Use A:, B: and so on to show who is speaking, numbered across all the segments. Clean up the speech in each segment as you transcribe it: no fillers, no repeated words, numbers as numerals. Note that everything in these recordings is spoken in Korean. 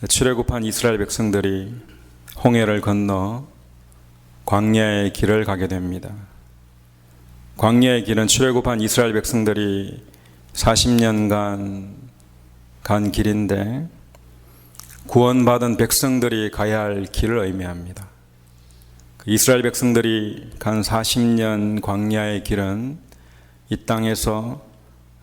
A: 출애굽한 이스라엘 백성들이 홍해를 건너 광야의 길을 가게 됩니다. 광야의 길은 출애굽한 이스라엘 백성들이 40년간 간 길인데 구원받은 백성들이 가야 할 길을 의미합니다. 이스라엘 백성들이 간 40년 광야의 길은 이 땅에서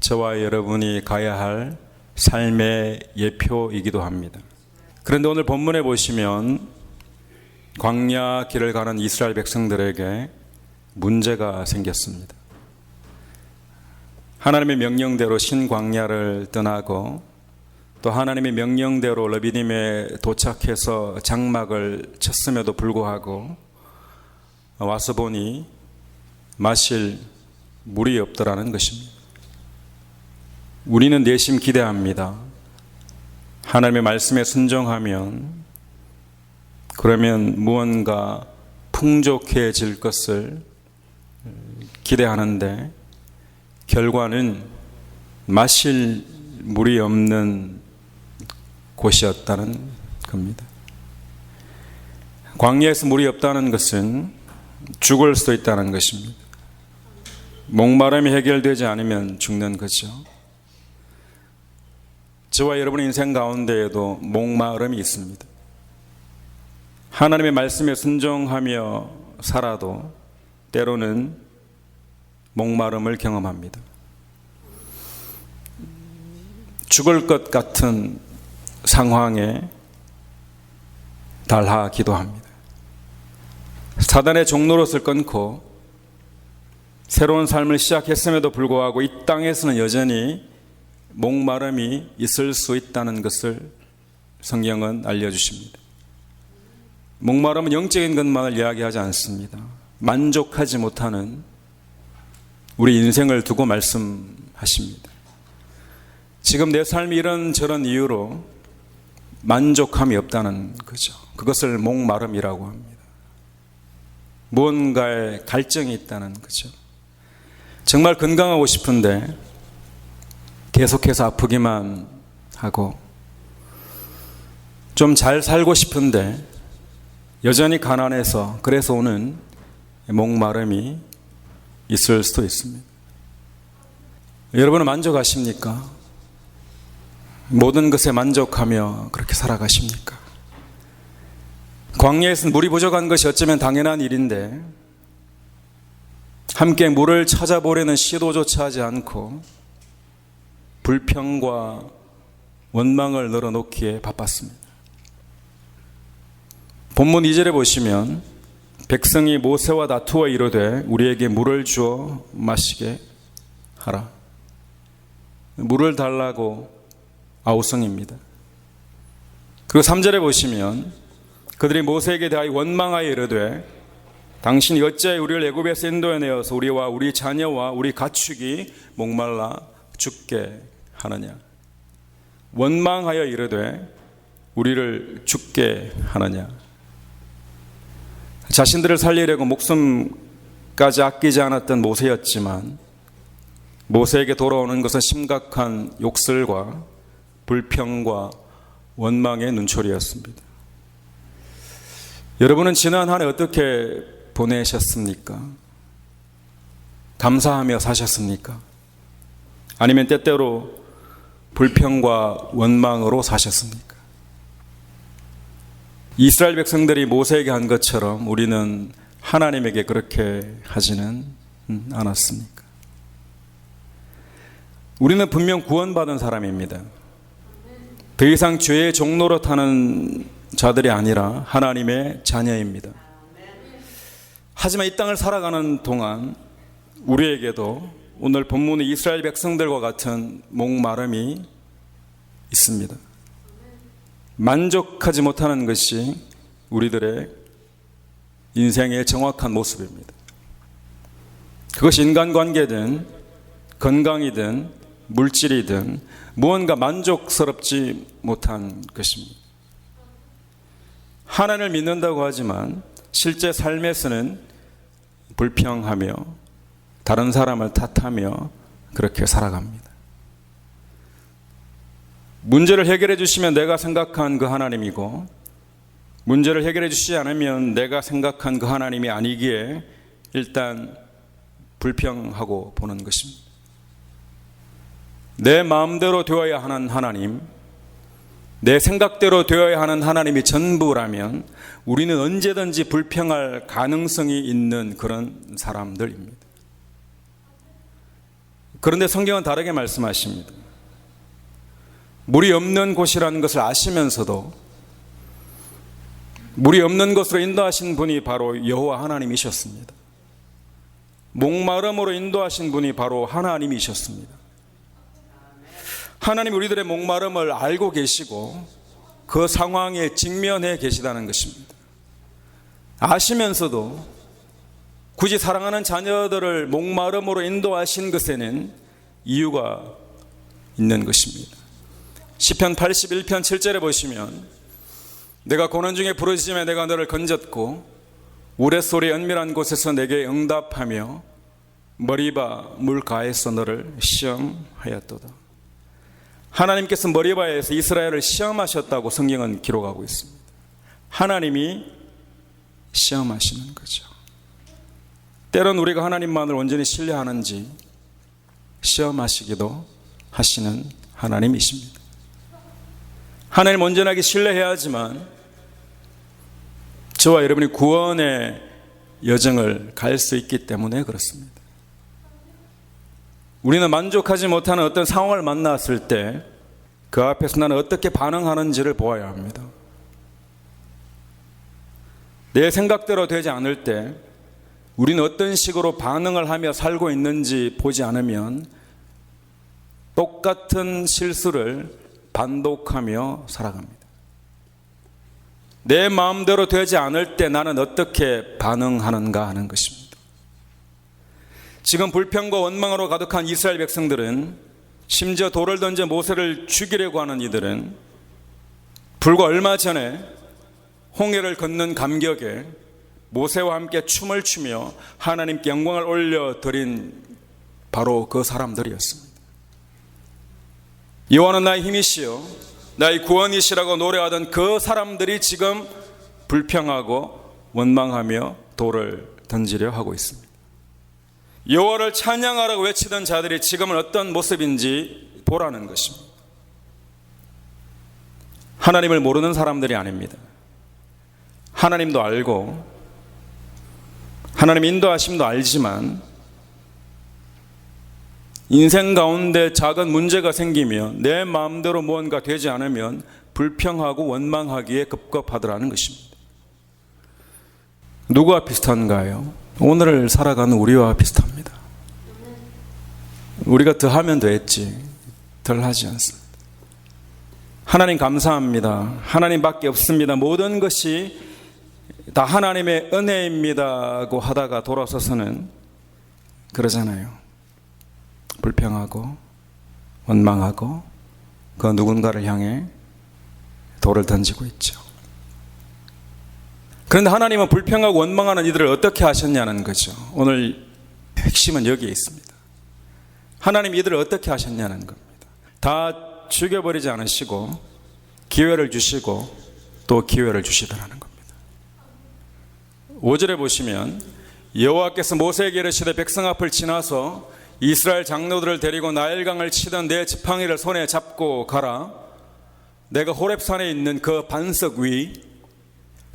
A: 저와 여러분이 가야 할 삶의 예표이기도 합니다. 그런데 오늘 본문에 보시면 광야 길을 가는 이스라엘 백성들에게 문제가 생겼습니다. 하나님의 명령대로 신광야를 떠나고 또 하나님의 명령대로 르비딤에 도착해서 장막을 쳤음에도 불구하고 와서 보니 마실 물이 없더라는 것입니다. 우리는 내심 기대합니다. 하나님의 말씀에 순종하면 그러면 무언가 풍족해질 것을 기대하는데 결과는 마실 물이 없는 곳이었다는 겁니다. 광야에서 물이 없다는 것은 죽을 수도 있다는 것입니다. 목마름이 해결되지 않으면 죽는 거죠. 저와 여러분의 인생 가운데에도 목마름이 있습니다. 하나님의 말씀에 순종하며 살아도 때로는 목마름을 경험합니다. 죽을 것 같은 상황에 달하기도 합니다. 사단의 종노릇을 끊고 새로운 삶을 시작했음에도 불구하고 이 땅에서는 여전히 목마름이 있을 수 있다는 것을 성경은 알려주십니다. 목마름은 영적인 것만을 이야기하지 않습니다. 만족하지 못하는 우리 인생을 두고 말씀하십니다. 지금 내 삶이 이런저런 이유로 만족함이 없다는 거죠. 그것을 목마름이라고 합니다. 무언가에 갈증이 있다는 거죠. 정말 건강하고 싶은데 계속해서 아프기만 하고 좀 잘 살고 싶은데 여전히 가난해서 그래서 오는 목마름이 있을 수도 있습니다. 여러분은 만족하십니까? 모든 것에 만족하며 그렇게 살아가십니까? 광야에서는 물이 부족한 것이 어쩌면 당연한 일인데 함께 물을 찾아보려는 시도조차 하지 않고 불평과 원망을 늘어놓기에 바빴습니다. 본문 2절에 보시면 백성이 모세와 다투어 이르되 우리에게 물을 주어 마시게 하라. 물을 달라고 아우성입니다. 그리고 3절에 보시면 그들이 모세에게 대하여 원망하여 이르되 당신이 어찌하여 우리를 애굽에서 인도해내어서 우리와 우리 자녀와 우리 가축이 목말라 죽게 하느냐. 원망하여 이르되 우리를 죽게 하느냐. 자신들을 살리려고 목숨까지 아끼지 않았던 모세였지만 모세에게 돌아오는 것은 심각한 욕설과 불평과 원망의 눈초리였습니다. 여러분은 지난 한 해 어떻게 보내셨습니까? 감사하며 사셨습니까? 아니면 때때로 불평과 원망으로 사셨습니까? 이스라엘 백성들이 모세에게 한 것처럼 우리는 하나님에게 그렇게 하지는 않았습니까? 우리는 분명 구원받은 사람입니다. 더 이상 죄의 종노릇하는 자들이 아니라 하나님의 자녀입니다. 하지만 이 땅을 살아가는 동안 우리에게도 오늘 본문의 이스라엘 백성들과 같은 목마름이 있습니다. 만족하지 못하는 것이 우리들의 인생의 정확한 모습입니다. 그것이 인간관계든 건강이든 물질이든 무언가 만족스럽지 못한 것입니다. 하나님을 믿는다고 하지만 실제 삶에서는 불평하며 다른 사람을 탓하며 그렇게 살아갑니다. 문제를 해결해 주시면 내가 생각한 그 하나님이고, 문제를 해결해 주시지 않으면 내가 생각한 그 하나님이 아니기에 일단 불평하고 보는 것입니다. 내 마음대로 되어야 하는 하나님, 내 생각대로 되어야 하는 하나님이 전부라면 우리는 언제든지 불평할 가능성이 있는 그런 사람들입니다. 그런데 성경은 다르게 말씀하십니다. 물이 없는 곳이라는 것을 아시면서도 물이 없는 곳으로 인도하신 분이 바로 여호와 하나님이셨습니다. 목마름으로 인도하신 분이 바로 하나님이셨습니다. 하나님 우리들의 목마름을 알고 계시고 그 상황에 직면해 계시다는 것입니다. 아시면서도 굳이 사랑하는 자녀들을 목마름으로 인도하신 것에는 이유가 있는 것입니다. 시편 81편 7절에 보시면 내가 고난 중에 부르짖음에 내가 너를 건졌고 우레소리 은밀한 곳에서 내게 응답하며 머리바 물가에서 너를 시험하였도다. 하나님께서 머리바에서 이스라엘을 시험하셨다고 성경은 기록하고 있습니다. 하나님이 시험하시는 거죠. 때론 우리가 하나님만을 온전히 신뢰하는지 시험하시기도 하시는 하나님이십니다. 하나님 온전하게 신뢰해야 하지만 저와 여러분이 구원의 여정을 갈 수 있기 때문에 그렇습니다. 우리는 만족하지 못하는 어떤 상황을 만났을 때 그 앞에서 나는 어떻게 반응하는지를 보아야 합니다. 내 생각대로 되지 않을 때 우리는 어떤 식으로 반응을 하며 살고 있는지 보지 않으면 똑같은 실수를 반복하며 살아갑니다. 내 마음대로 되지 않을 때 나는 어떻게 반응하는가 하는 것입니다. 지금 불평과 원망으로 가득한 이스라엘 백성들은, 심지어 돌을 던져 모세를 죽이려고 하는 이들은 불과 얼마 전에 홍해를 걷는 감격에 모세와 함께 춤을 추며 하나님께 영광을 올려드린 바로 그 사람들이었습니다. 여호와는 나의 힘이시요 나의 구원이시라고 노래하던 그 사람들이 지금 불평하고 원망하며 돌을 던지려 하고 있습니다. 여호와를 찬양하라고 외치던 자들이 지금은 어떤 모습인지 보라는 것입니다. 하나님을 모르는 사람들이 아닙니다. 하나님도 알고 하나님 인도하심도 알지만 인생 가운데 작은 문제가 생기면 내 마음대로 무언가 되지 않으면 불평하고 원망하기에 급급하더라는 것입니다. 누구와 비슷한가요? 오늘을 살아가는 우리와 비슷합니다. 우리가 더하면 더했지 덜 하지 않습니다. 하나님 감사합니다. 하나님밖에 없습니다. 모든 것이 다 하나님의 은혜입니다고 하다가 돌아서서는 그러잖아요. 불평하고 원망하고 그 누군가를 향해 돌을 던지고 있죠. 그런데 하나님은 불평하고 원망하는 이들을 어떻게 하셨냐는 거죠. 오늘 핵심은 여기에 있습니다. 하나님 이들을 어떻게 하셨냐는 겁니다. 다 죽여버리지 않으시고 기회를 주시고 또 기회를 주시더라는 겁니다. 5절에 보시면 여호와께서 모세에게 이르시되 백성 앞을 지나서 이스라엘 장로들을 데리고 나일강을 치던 내 지팡이를 손에 잡고 가라. 내가 호렙산에 있는 그 반석 위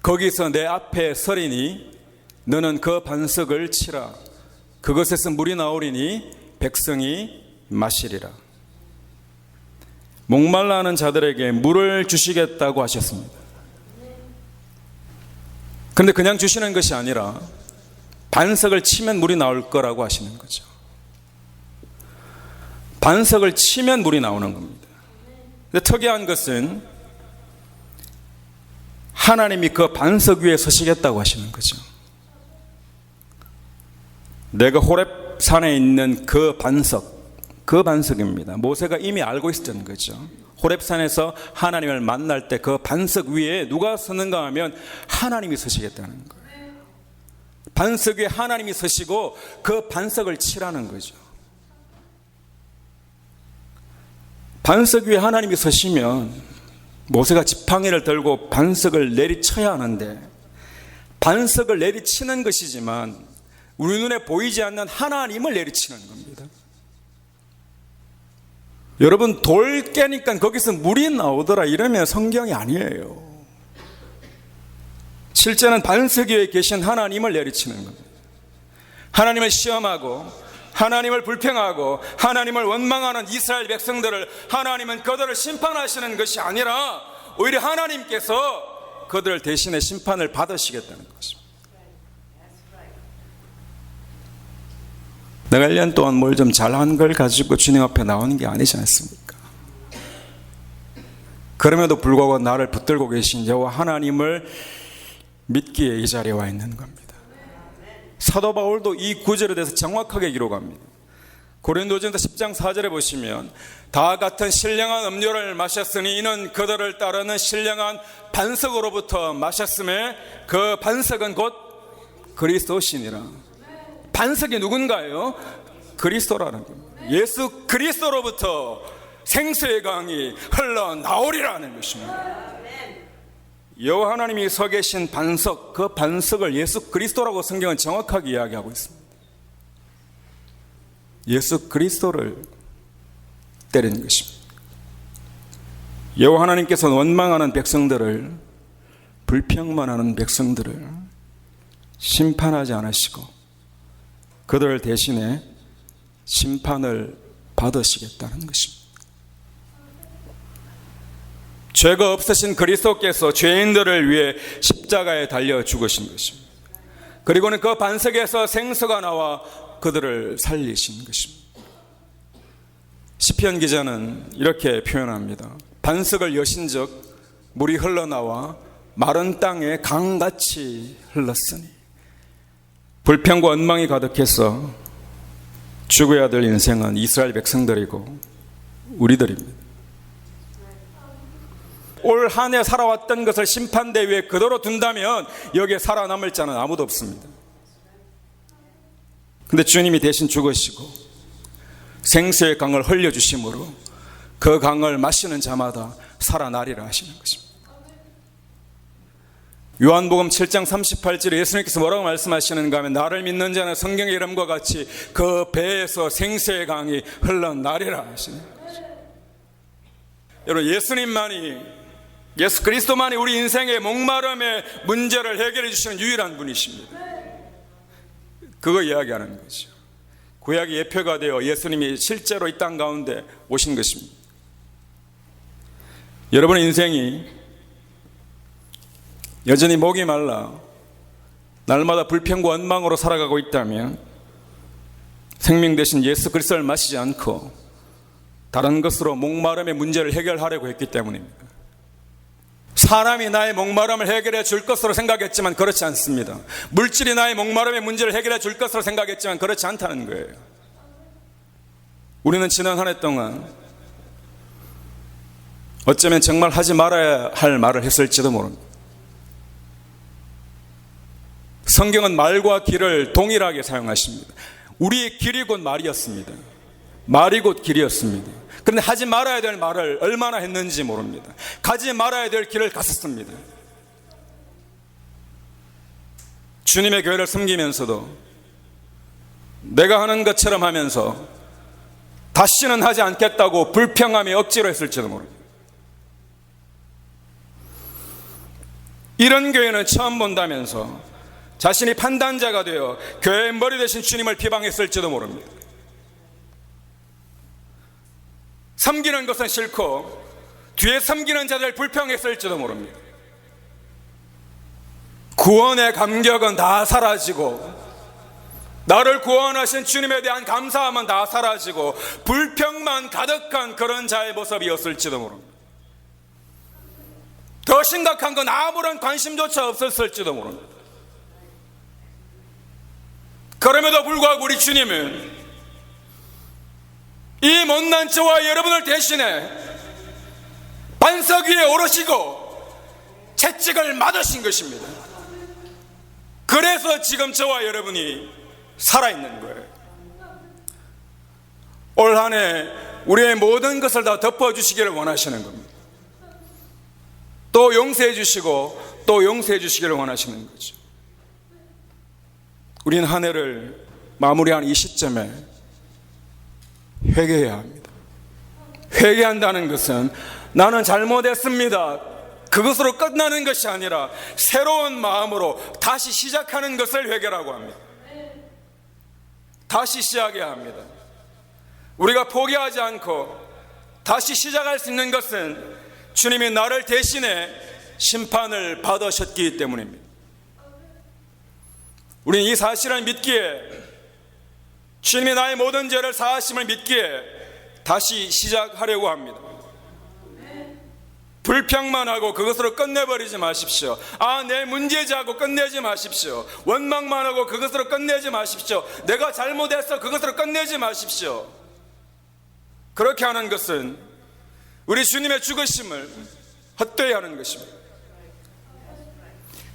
A: 거기서 내 앞에 서리니 너는 그 반석을 치라. 그것에서 물이 나오리니 백성이 마시리라. 목말라 하는 자들에게 물을 주시겠다고 하셨습니다. 그런데 그냥 주시는 것이 아니라 반석을 치면 물이 나올 거라고 하시는 거죠. 반석을 치면 물이 나오는 겁니다. 근데 특이한 것은 하나님이 그 반석 위에 서시겠다고 하시는 거죠. 내가 호렙산에 있는 그 반석입니다. 모세가 이미 알고 있었던 거죠. 호렙산에서 하나님을 만날 때 그 반석 위에 누가 서는가 하면 하나님이 서시겠다는 거예요. 반석 위에 하나님이 서시고 그 반석을 치라는 거죠. 반석 위에 하나님이 서시면 모세가 지팡이를 들고 반석을 내리쳐야 하는데, 반석을 내리치는 것이지만 우리 눈에 보이지 않는 하나님을 내리치는 겁니다. 여러분, 돌 깨니까 거기서 물이 나오더라 이러면 성경이 아니에요. 실제는 반석 위에 계신 하나님을 내리치는 겁니다. 하나님을 시험하고 하나님을 불평하고 하나님을 원망하는 이스라엘 백성들을 하나님은 그들을 심판하시는 것이 아니라 오히려 하나님께서 그들 대신에 심판을 받으시겠다는 것입니다. 내가 1년 동안 뭘 좀 잘한 걸 가지고 주님 앞에 나오는 게 아니지 않습니까? 그럼에도 불구하고 나를 붙들고 계신 여호와 하나님을 믿기에 이 자리에 와 있는 겁니다. 사도 바울도 이 구절에 대해서 정확하게 기록합니다. 고린도전서 10장 4절에 보시면 다 같은 신령한 음료를 마셨으니 이는 그들을 따르는 신령한 반석으로부터 마셨음에 그 반석은 곧 그리스도시니라. 반석이 누군가요? 그리스도라는 겁니다. 예수 그리스도로부터 생수의 강이 흘러나오리라는 것입니다. 여호와 하나님이 서 계신 반석, 그 반석을 예수 그리스도라고 성경은 정확하게 이야기하고 있습니다. 예수 그리스도를 때리는 것입니다. 여호와 하나님께서는 원망하는 백성들을, 불평만 하는 백성들을 심판하지 않으시고 그들 대신에 심판을 받으시겠다는 것입니다. 죄가 없으신 그리스도께서 죄인들을 위해 십자가에 달려 죽으신 것입니다. 그리고는 그 반석에서 생수가 나와 그들을 살리신 것입니다. 시편 기자는 이렇게 표현합니다. 반석을 여신즉 물이 흘러나와 마른 땅에 강같이 흘렀으니. 불평과 원망이 가득해서 죽어야 될 인생은 이스라엘 백성들이고 우리들입니다. 올 한 해 살아왔던 것을 심판대 위에 그대로 둔다면 여기에 살아남을 자는 아무도 없습니다. 근데 주님이 대신 죽으시고 생수의 강을 흘려주심으로 그 강을 마시는 자마다 살아나리라 하시는 것입니다. 요한복음 7장 38절에 예수님께서 뭐라고 말씀하시는가 하면 나를 믿는 자는 성경의 이름과 같이 그 배에서 생수의 강이 흘러나리라 하시는 것입니다. 여러분, 예수 그리스도만이 우리 인생의 목마름의 문제를 해결해 주시는 유일한 분이십니다. 그거 이야기하는 거죠. 구약이 예표가 되어 예수님이 실제로 이 땅 가운데 오신 것입니다. 여러분의 인생이 여전히 목이 말라 날마다 불평과 원망으로 살아가고 있다면 생명 되신 예수 그리스도를 마시지 않고 다른 것으로 목마름의 문제를 해결하려고 했기 때문입니다. 사람이 나의 목마름을 해결해 줄 것으로 생각했지만 그렇지 않습니다. 물질이 나의 목마름의 문제를 해결해 줄 것으로 생각했지만 그렇지 않다는 거예요. 우리는 지난 한 해 동안 어쩌면 정말 하지 말아야 할 말을 했을지도 모릅니다. 성경은 말과 길을 동일하게 사용하십니다. 우리의 길이 곧 말이었습니다. 말이 곧 길이었습니다. 그런데 하지 말아야 될 말을 얼마나 했는지 모릅니다. 가지 말아야 될 길을 갔었습니다. 주님의 교회를 섬기면서도 내가 하는 것처럼 하면서 다시는 하지 않겠다고 불평하며 억지로 했을지도 모릅니다. 이런 교회는 처음 본다면서 자신이 판단자가 되어 교회의 머리 되신 주님을 비방했을지도 모릅니다. 섬기는 것은 싫고 뒤에 섬기는 자들 불평했을지도 모릅니다. 구원의 감격은 다 사라지고 나를 구원하신 주님에 대한 감사함은 다 사라지고 불평만 가득한 그런 자의 모습이었을지도 모릅니다. 더 심각한 건 아무런 관심조차 없었을지도 모릅니다. 그럼에도 불구하고 우리 주님은 이 못난 저와 여러분을 대신해 반석 위에 오르시고 채찍을 맞으신 것입니다. 그래서 지금 저와 여러분이 살아있는 거예요. 올 한 해 우리의 모든 것을 다 덮어주시기를 원하시는 겁니다. 또 용서해 주시고 또 용서해 주시기를 원하시는 거죠. 우리는 한 해를 마무리하는 이 시점에 회개해야 합니다. 회개한다는 것은 나는 잘못했습니다, 그것으로 끝나는 것이 아니라 새로운 마음으로 다시 시작하는 것을 회개라고 합니다. 다시 시작해야 합니다. 우리가 포기하지 않고 다시 시작할 수 있는 것은 주님이 나를 대신해 심판을 받으셨기 때문입니다. 우리는 이 사실을 믿기에, 주님이 나의 모든 죄를 사하심을 믿기에 다시 시작하려고 합니다. 불평만 하고 그것으로 끝내버리지 마십시오. 내 문제지하고 끝내지 마십시오. 원망만 하고 그것으로 끝내지 마십시오. 내가 잘못했어, 그것으로 끝내지 마십시오. 그렇게 하는 것은 우리 주님의 죽으심을 헛되이 하는 것입니다.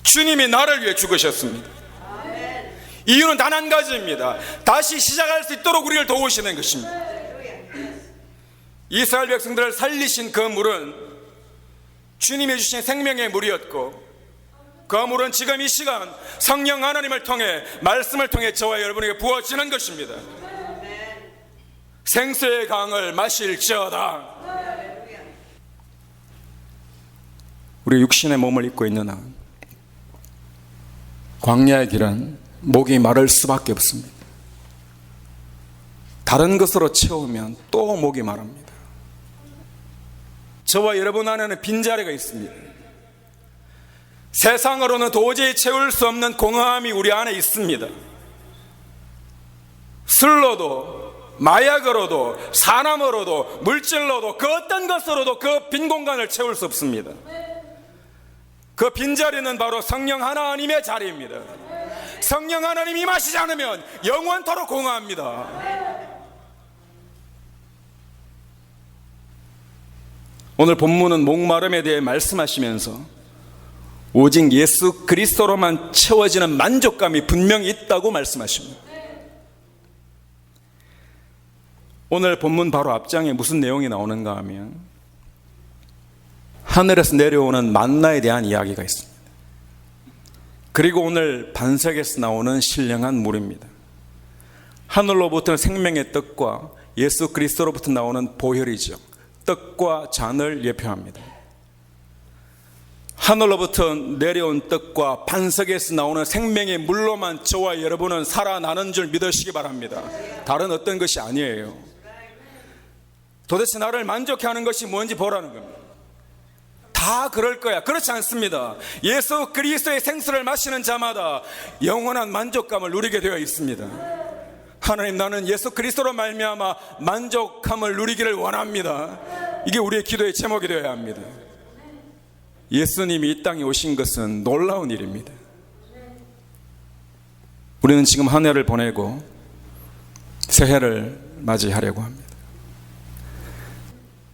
A: 주님이 나를 위해 죽으셨습니다. 이유는 단 한 가지입니다. 다시 시작할 수 있도록 우리를 도우시는 것입니다. 이스라엘 백성들을 살리신 그 물은 주님이 주신 생명의 물이었고, 그 물은 지금 이 시간 성령 하나님을 통해, 말씀을 통해 저와 여러분에게 부어지는 것입니다. 생수의 강을 마실지어다. 우리 육신의 몸을 입고 있는 한 광야의 길은 목이 마를 수밖에 없습니다. 다른 것으로 채우면 또 목이 마릅니다. 저와 여러분 안에는 빈자리가 있습니다. 세상으로는 도저히 채울 수 없는 공허함이 우리 안에 있습니다. 술로도, 마약으로도, 사람으로도, 물질로도, 그 어떤 것으로도 그 빈 공간을 채울 수 없습니다. 그 빈자리는 바로 성령 하나님의 자리입니다. 성령 하나님이 임하시지 않으면 영원토록 공허합니다. 오늘 본문은 목마름에 대해 말씀하시면서 오직 예수 그리스도로만 채워지는 만족감이 분명히 있다고 말씀하십니다. 오늘 본문 바로 앞장에 무슨 내용이 나오는가 하면 하늘에서 내려오는 만나에 대한 이야기가 있습니다. 그리고 오늘 반석에서 나오는 신령한 물입니다. 하늘로부터 생명의 떡과 예수 그리스도로부터 나오는 보혈이죠. 떡과 잔을 예표합니다. 하늘로부터 내려온 떡과 반석에서 나오는 생명의 물로만 저와 여러분은 살아나는 줄 믿으시기 바랍니다. 다른 어떤 것이 아니에요. 도대체 나를 만족해 하는 것이 뭔지 보라는 겁니다. 다 그럴 거야. 그렇지 않습니다. 예수 그리스도의 생수를 마시는 자마다 영원한 만족감을 누리게 되어 있습니다. 하나님, 나는 예수 그리스도로 말미암아 만족함을 누리기를 원합니다. 이게 우리의 기도의 제목이 되어야 합니다. 예수님이 이 땅에 오신 것은 놀라운 일입니다. 우리는 지금 한 해를 보내고 새해를 맞이하려고 합니다.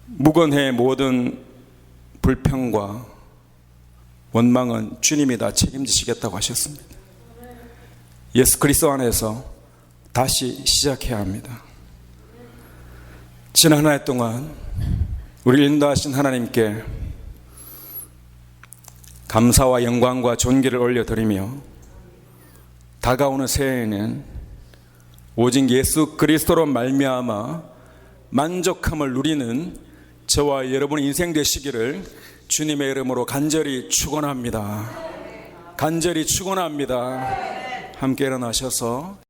A: 묵은해의 모든 불평과 원망은 주님이 다 책임지시겠다고 하셨습니다. 예수 그리스도 안에서 다시 시작해야 합니다. 지난 한 해 동안 우리를 인도하신 하나님께 감사와 영광과 존귀를 올려드리며 다가오는 새해에는 오직 예수 그리스도로 말미암아 만족함을 누리는 저와 여러분의 인생 되시기를 주님의 이름으로 간절히 축원합니다. 간절히 축원합니다. 함께 일어나셔서